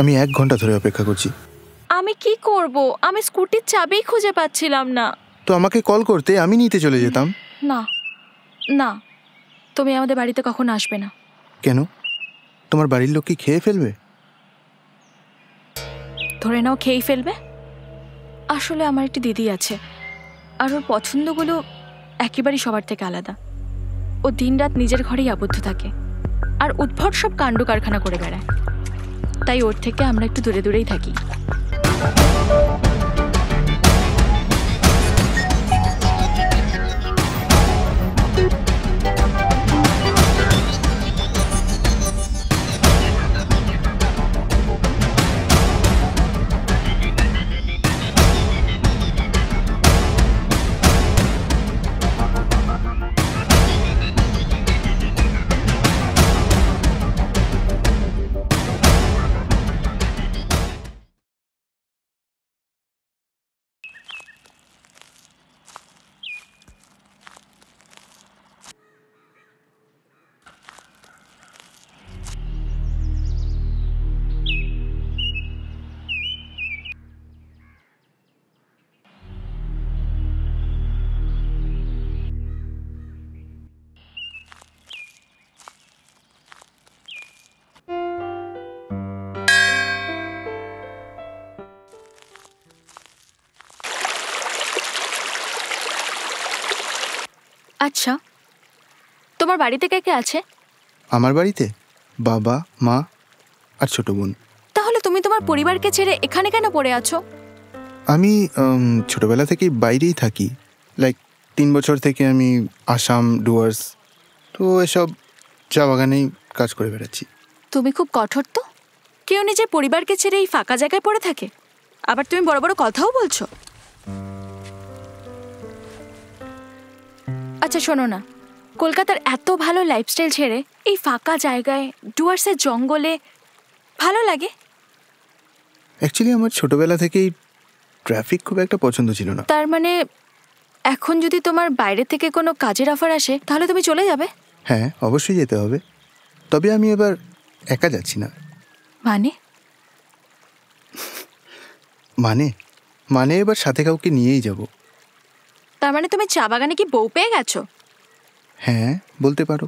আমি 1 ঘন্টা ধরে অপেক্ষা করছি। আমি কি করব? আমি স্কুটির চাবি খুঁজে পাচ্ছিলাম না। তো আমাকে কল করতে, আমি নিতে চলে যেতাম। না না, তুমি আমাদের বাড়িতে কখনো আসবে না। কেন? তোমার বাড়ির লোক কি খেয়ে ফেলবে? ধরে নাও খেয়েই ফেলবে। আসলে আমার একটি দিদি আছে, আর ওর পছন্দগুলো একেবারেই সবার থেকে আলাদা। ও দিনরাত নিজের ঘরেই আবদ্ধ থাকে আর উদ্ভট সব কাণ্ড কারখানা করে বেড়ায়। তাই ওর থেকে আমরা একটু দূরে দূরেই থাকি। আচ্ছা, তোমার বাড়িতে কে কে আছে? আমার বাড়িতে বাবা, মা আর ছোট বোন। তাহলে তুমি তোমার পরিবারকে ছেড়ে এখানে কেন পড়ে আছো? আমি ছোটবেলা থেকেই বাইরেই থাকি। লাইক 3 বছর থেকে আমি আসাম, ডুয়ার্স, তো এসব চা বাগানেই কাজ করে বেড়াচ্ছি। তুমি খুব কঠোর তো। কেউ নিজের পরিবারকে ছেড়ে এই ফাঁকা জায়গায় পড়ে থাকে, আবার তুমি বড় বড় কথাও বলছো। আচ্ছা শোনো না, কলকাতার এত ভালো লাইফস্টাইল ছেড়ে এই ফাঁকা জায়গায় ডুয়ার্সের জঙ্গলে ভালো লাগে? অ্যাকচুয়ালি আমার ছোটবেলা থেকেই ট্রাফিক খুব একটা পছন্দ ছিল না। তার মানে এখন যদি তোমার বাইরে থেকে কোনো কাজের অফার আসে তাহলে তুমি চলে যাবে? হ্যাঁ, অবশ্যই যেতে হবে। তবে আমি এবার একা যাচ্ছি না। মানে? মানে এবার সাথে কাউকে নিয়েই যাব। তার মানে তুমি চা বাগানে কি বউ পেয়ে গেছো? হ্যাঁ, বলতে পারো।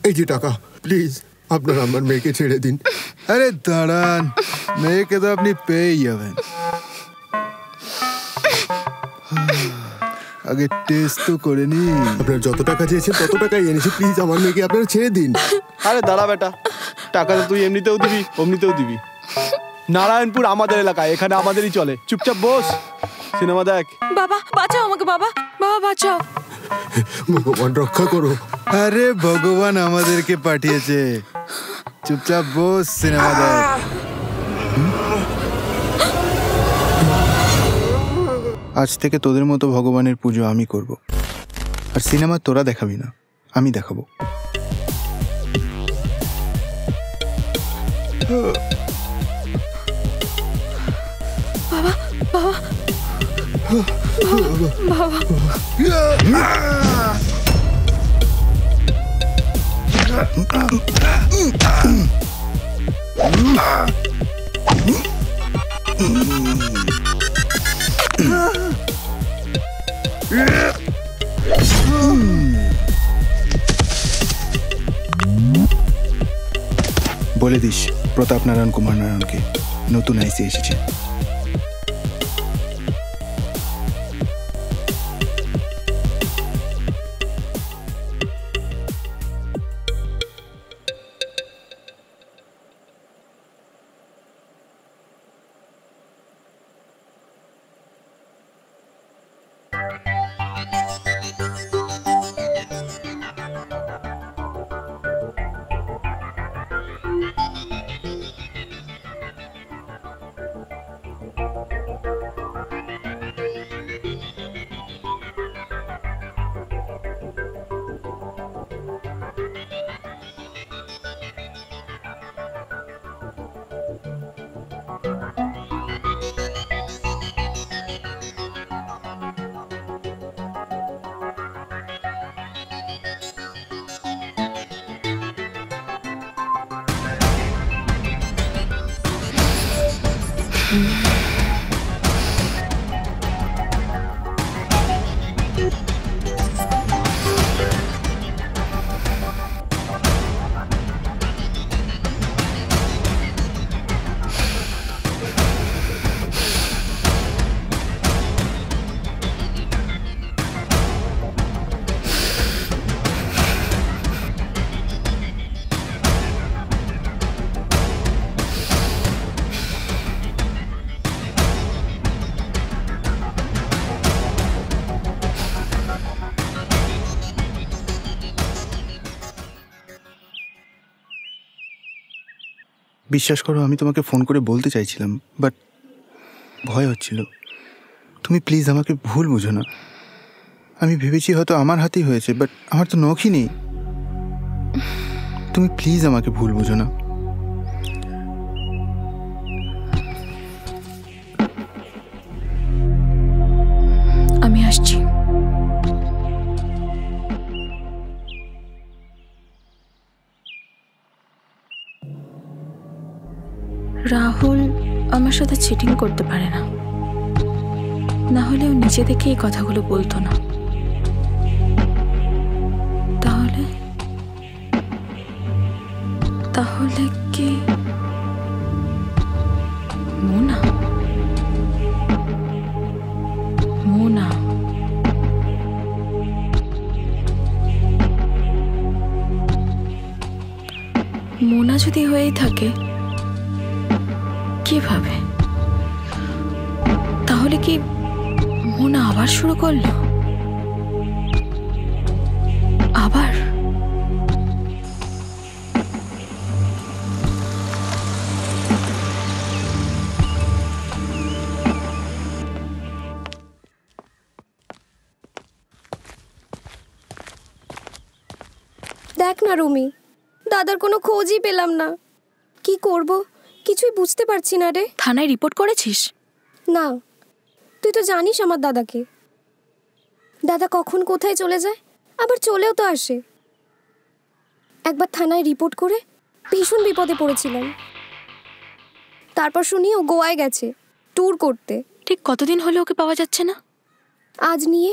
এই যে টাকা, প্লিজ আপনারা আমার মেয়েকে ছেড়ে দিন। আরে দাঁড়ান, মেয়েকে তো আপনি পেয়েই যাবেন। আগে টেস্ট তো করে নি। আপনার যত টাকা চেয়েছেন তত টাকাই এনেছি, প্লিজ আমার মেয়েকে আপনারা ছেড়ে দিন। আরে দাঁড়া বেটা, টাকা তো তুই এমনিতেও দিবি অমনিতেও দিবি। নারায়ণপুর আমাদের এলাকায়, এখানে আমাদেরই চলে। চুপচাপ বস, সিনেমা দেখ। বাবা বাঁচাও আমাকে, বাবা বাবা বাঁচাও। ভগবান রক্ষা করো। আরে ভগবান আমাদেরকে পাঠিয়েছে, চুপচাপ বস, সিনেমা দেখ। আজ থেকে তোদের মতো ভগবানের পুজো আমি করব, আর সিনেমা তোরা দেখাবি না, আমি দেখাবো। বাবা বাবা বাবা বলে দিস প্রতাপ নারায়ণ কুমার নারায়ণকে নতুন আইসি এসেছে। বিশ্বাস করো, আমি তোমাকে ফোন করে বলতে চাইছিলাম, বাট ভয় হচ্ছিল। তুমি প্লিজ আমাকে ভুল বুঝো না। আমি ভেবেছি হয়তো আমার হাতেই হয়েছে, বাট আমার তো নখই নেই। তুমি প্লিজ আমাকে ভুল বুঝো না। আমি আসছি। রাহুল আমার সাথে চিটিং করতে পারে না, না হলে ও নিজে থেকে এই কথাগুলো বলতো না। তাহলে তাহলে কি মোনা? মোনা মোনা যদি হয়েই থাকে, কিভাবে? তাহলে কি মোনা আবার শুরু করলো? আবার দেখ না রুমি, দাদার কোনো খোঁজই পেলাম না। কি করব কিছুই বুঝতে পারছি না রে। থানায় রিপোর্ট করেছিস? না, তুই তো জানিস আমার দাদাকে। দাদা কখন কোথায় চলে যায়, আবার চলেও তো আসে। একবার থানায় রিপোর্ট করে ভীষণ বিপদে পড়েছিলাম। তারপর শুনি ও গোয়ায় গেছে ট্যুর করতে। ঠিক কতদিন হলো ওকে পাওয়া যাচ্ছে না? আজ নিয়ে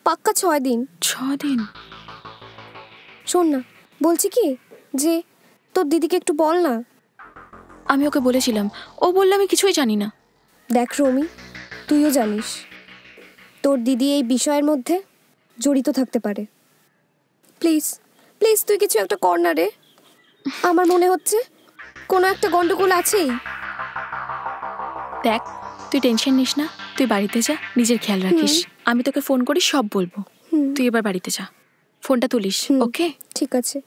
পাক্কা 6 দিন। 6 দিন? শোন না, বলছি কি যে তোর দিদিকে একটু বল না। আমি ওকে বলেছিলাম, ও বললে আমি কিছুই জানি না। দেখ রমি, তুইও জানিস তোর দিদি এই বিষয়ের মধ্যে জড়িত থাকতে পারে। প্লিজ প্লিজ তুই কিছু একটা কর না রে। আমার মনে হচ্ছে কোনো একটা গন্ডগোল আছেই। দেখ, তুই টেনশন নিস না, তুই বাড়িতে যা, নিজের খেয়াল রাখিস। আমি তোকে ফোন করি, সব বলবো। তুই এবার বাড়িতে যা, ফোনটা তুলিস। ওকে, ঠিক আছে।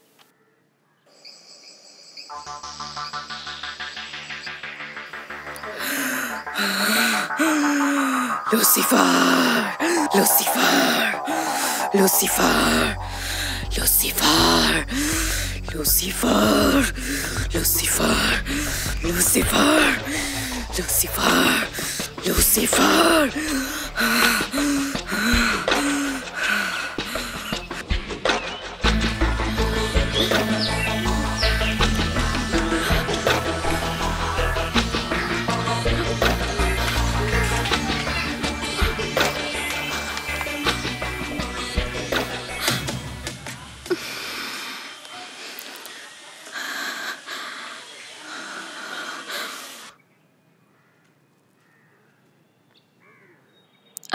Lucifer, Lucifer, Lucifer, Lucifer, Lucifer, Lucifer, Lucifer, Lucifer, Lucifer.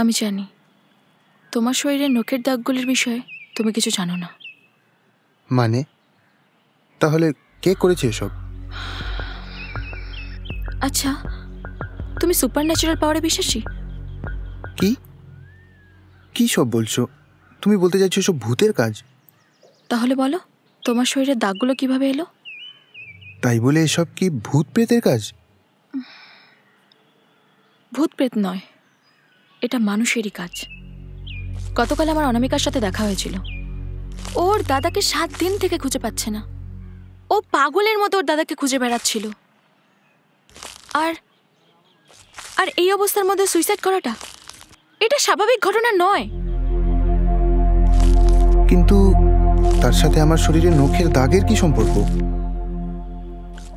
আমি জানি তোমার শরীরে নখের দাগগুলির বিষয়ে তুমি কিছু জানো না। মানে তাহলে কে করেছে এসব? আচ্ছা, তুমি সুপার ন্যাচারাল পাওয়ারে বিশ্বাসী? কি কি সব বলছো? তুমি বলতে চাইছো সব ভূতের কাজ? তাহলে বলো, তোমার শরীরের দাগগুলো কিভাবে এলো? তাই বলে এসব কি ভূত প্রেতের কাজ? ভূত প্রেত নয়, এটা মানুষেরই কাজ। গতকাল আমার অনামিকার সাথে দেখা হয়েছিল। ওর দাদাকে 7 দিন থেকে খুঁজে পাচ্ছে না। ও পাগলের মতো ওর দাদাকে খুঁজে বেড়াচ্ছিল। আর আর এই অবস্থার মধ্যে সুইসাইড করাটা, এটা স্বাভাবিক ঘটনা নয়। কিন্তু তার সাথে আমার শরীরে নখের দাগের কি সম্পর্ক?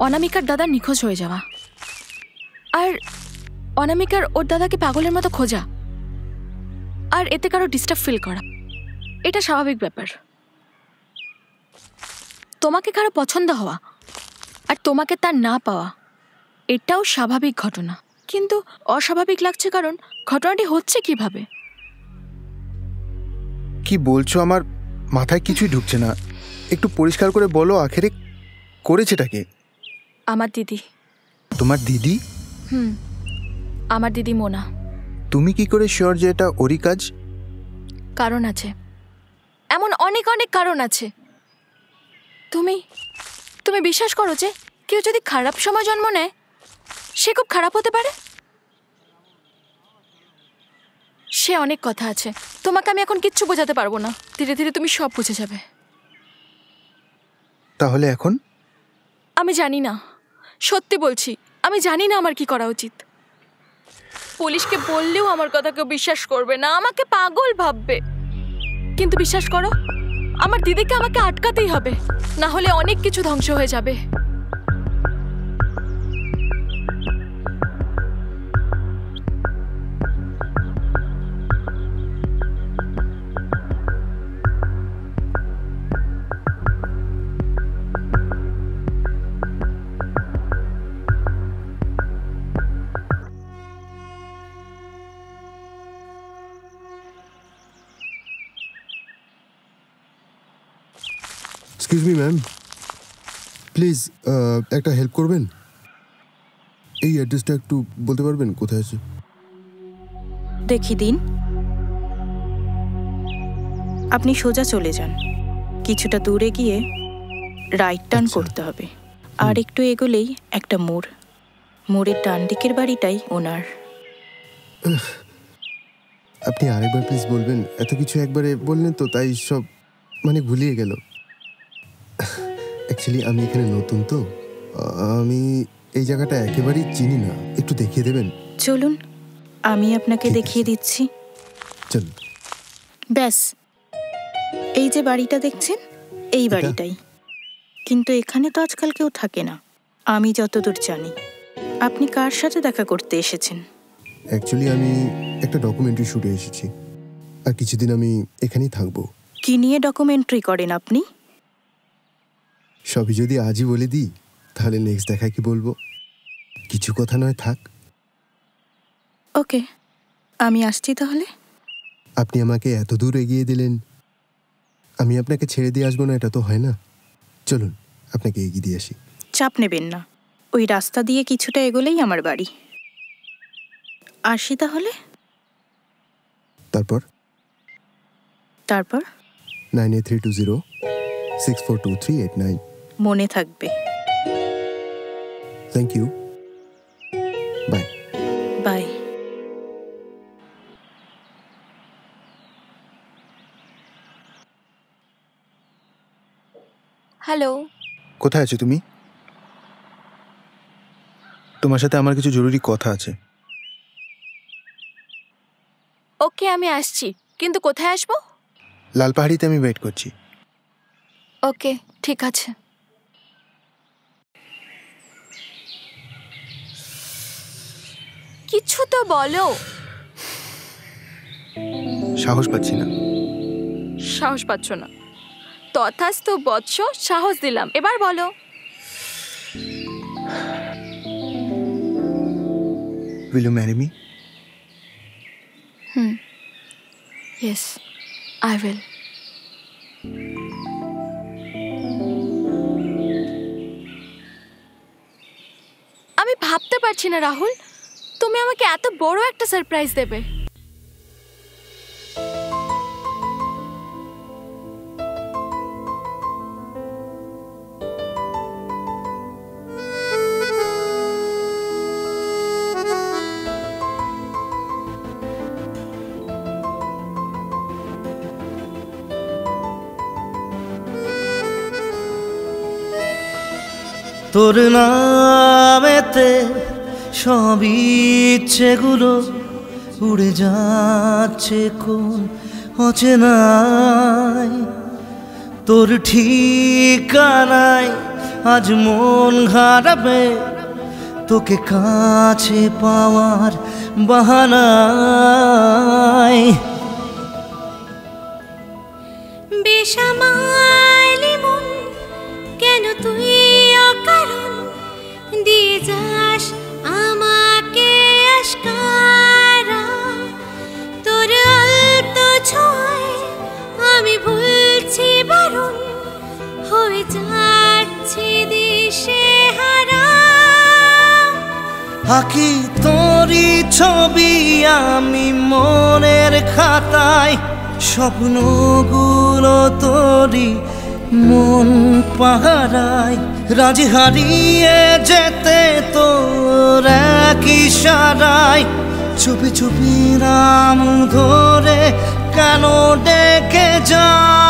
অনামিকার দাদা নিখোঁজ হয়ে যাওয়া, আর অনামিকার ওর দাদাকে পাগলের মতো খোঁজা, আর এতে কারো ডিস্টার্ব ফিল করা, এটা স্বাভাবিক ব্যাপার। তোমাকে কারো পছন্দ হওয়া আর তোমাকে তার না পাওয়া, এটাও স্বাভাবিক ঘটনা। কিন্তু অস্বাভাবিক লাগছে কারণ ঘটনাটি হচ্ছে কিভাবে। কি বলছো? আমার মাথায় কিছুই ঢুকছে না। একটু পরিষ্কার করে বলো, আখেরে করেছেটা কে? আমার দিদি। তোমার দিদি? আমার দিদি মোনা। তুমি কি করে শিওর যে এটা ওরই কাজ? কারণ আছে, এমন অনেক অনেক কারণ আছে। তুমি তুমি বিশ্বাস করো যে কেউ যদি খারাপ সময় জন্ম নেয় সে খুব খারাপ হতে পারে? সে অনেক কথা আছে, তোমাকে আমি এখন কিচ্ছু বোঝাতে পারবো না। ধীরে ধীরে তুমি সব বুঝে যাবে। তাহলে এখন? আমি জানি না, সত্যি বলছি, আমি জানি না আমার কি করা উচিত। পুলিশকে বললেও আমার কথা কেউ বিশ্বাস করবে না, আমাকে পাগল ভাববে। কিন্তু বিশ্বাস করো, আমার দিদিকে আমাকে আটকাতেই হবে, না হলে অনেক কিছু ধ্বংস হয়ে যাবে। এক্সকিউজ মি ম্যাম, প্লিজ একটা হেল্প করবেন? এই অ্যাড্রেসটা একটু বলতে পারবেন কোথায় আছে? দেখি দিন। আপনি সোজা চলে যান, কিছুটা দূরে গিয়ে রাইট টার্ন করতে হবে, আর একটু এগোলেই একটা মোড়। মোড়ের ডান দিকের বাড়িটাই ওনার। আপনি আরেকবার প্লিজ বলবেন? এত কিছু একবারে বললেন তো, তাই সব মানে গুলিয়ে গেল। অ্যাকচুয়ালি আমি এখানে নতুন তো, আমি এই জায়গাটা একেবারেই চিনি না। একটু দেখিয়ে দেবেন? চলুন, আমি আপনাকে ঠিক দেখিয়ে আছে। দিচ্ছি। চলুন। ব্যাস, এই যে বাড়িটা দেখছেন, এই এটা? বাড়িটাই। কিন্তু এখানে তো আজকাল কেউ থাকে না, আমি যতদূর জানি। আপনি কার সাথে দেখা করতে এসেছেন? অ্যাকচুয়ালি আমি একটা ডকুমেন্টারি শুটে এসেছি, আর কিছুদিন আমি এখানেই থাকবো। কি নিয়ে ডকুমেন্টারি করেন আপনি? সবই যদি আজই বলে দিই তাহলে নেক্সট দেখা কি বলবো? কিছু কথা নয় থাক। ওকে, আমি আসছি তাহলে। আপনি আমাকে এত দূর এগিয়ে দিলেন, আমি আপনাকে ছেড়ে দিয়ে আসবো না, এটা তো হয় না। চলুন আপনাকে এগিয়ে দিয়ে আসি। চাপ নেবেন না, ওই রাস্তা দিয়ে কিছুটা এগোলেই আমার বাড়ি। আসি তাহলে। তারপর তারপর 9832064239। মনে থাকবে। Thank you, bye. Bye. Hello. কোথায় আছো তুমি? তোমার সাথে আমার কিছু জরুরি কথা আছে। ওকে, আমি আসছি, কিন্তু কোথায় আসবো? লালপাহাড়িতে আমি ওয়েট করছি। ওকে, ঠিক আছে। কিছু তো বলো। সাহস পাচ্ছি না। সাহস পাচ্ছ না? তথাস্তু বৎস, সাহস দিলাম, এবার বলো। Will you marry me? Yes, I will. আমি ভাবতে পারছি না রাহুল, তুমি আমাকে এত বড় একটা সারপ্রাইজ দেবে। তোর নামেতে সব ইচ্ছেগুলো উড়ে যাচ্ছে কোন অচেনায়। তোর ঠিকানায় আজ মন হারাবে, তোকে কাছে পাওয়ার বাহানায়। বেসামালি মন কেন তুই অকারণ দিয়ে যাস আমাকে আশকারা। তোর আলতো ছোঁয়ায় আমি ভুলছি বারণ, হয়ে যাচ্ছি দিশে হারা। আঁকি তোরই ছবি আমি মনের খাতায়, স্বপ্নগুলো তোরই মন পাহারায়। রাজি হারিয়ে যেতে তোর এক ইশারায়, চুপি চুপি নাম ধরে কেন ডেকে যায়।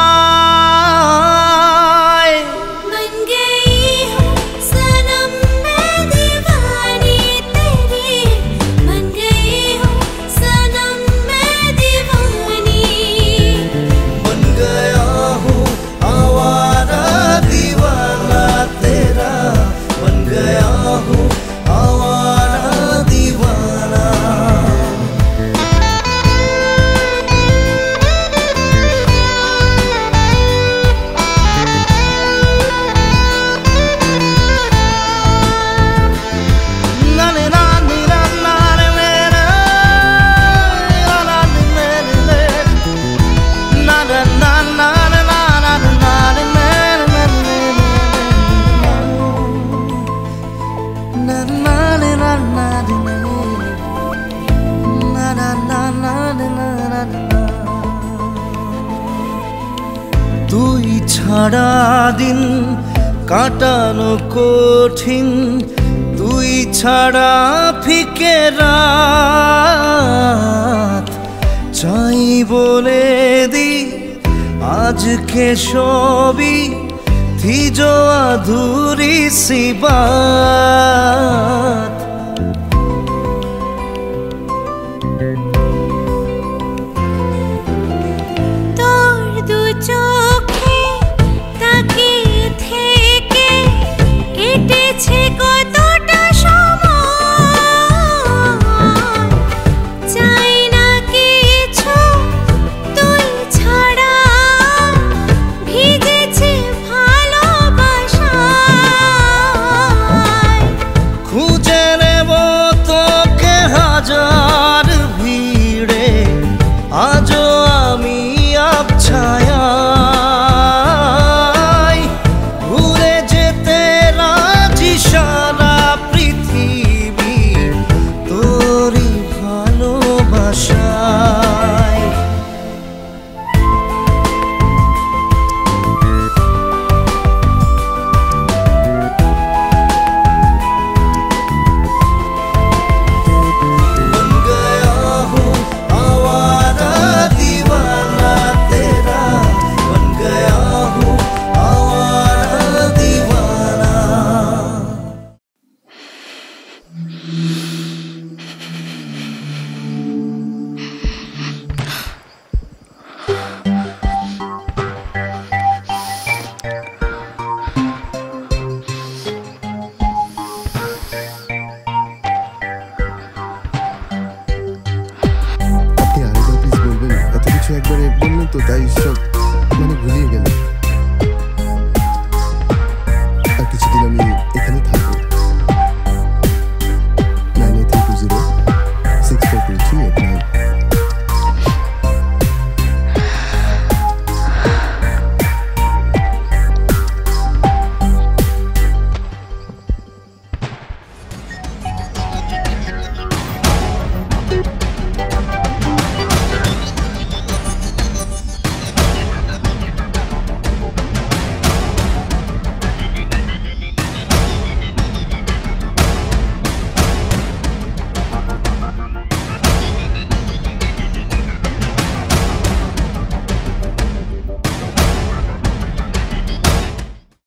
बन गई हूँ सनम मैं दीवानी तेरी, बन गई हूँ सनम मैं दीवानी। बन गया हूँ आवारा दीवाना तेरा, बन गया हूँ आवारा दीवाना। তুই ছাড়া দিন কাটানো কঠিন, তুই ছাড়া ফিকে রাত। চাই বলে দি আজকে সবই থি जो अधूरी सी बात।